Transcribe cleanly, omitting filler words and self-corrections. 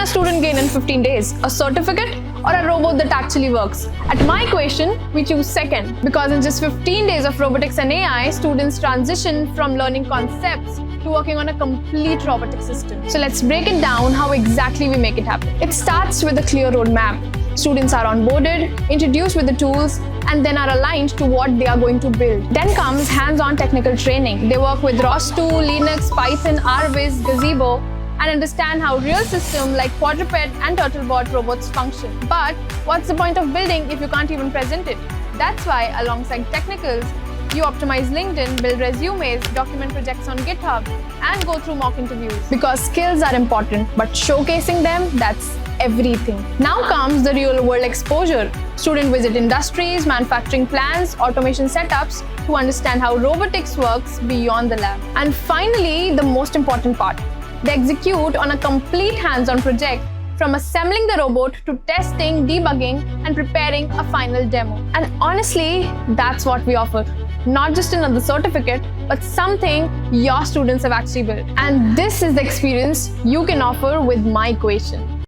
can a student gain in 15 days? A certificate or a robot that actually works? At my equation, we choose second, because in just 15 days of robotics and AI, students transition from learning concepts to working on a complete robotic system. So let's break it down how exactly we make it happen. It starts with a clear roadmap. Students are onboarded, introduced with the tools, and then are aligned to what they are going to build. Then comes hands-on technical training. They work with ROS2, Linux, Python, RViz, Gazebo, and understand how real systems like quadruped and turtlebot robots function. But what's the point of building if you can't even present it? That's why, alongside technicals, you optimize LinkedIn, build resumes, document projects on GitHub, and go through mock interviews. Because skills are important, but showcasing them, that's everything. Now comes the real-world exposure. Students visit industries, manufacturing plants, automation setups to understand how robotics works beyond the lab. And finally, the most important part. They execute on a complete hands-on project, from assembling the robot to testing, debugging, and preparing a final demo. And honestly, that's what we offer. Not just another certificate, but something your students have actually built. And this is the experience you can offer with my equation.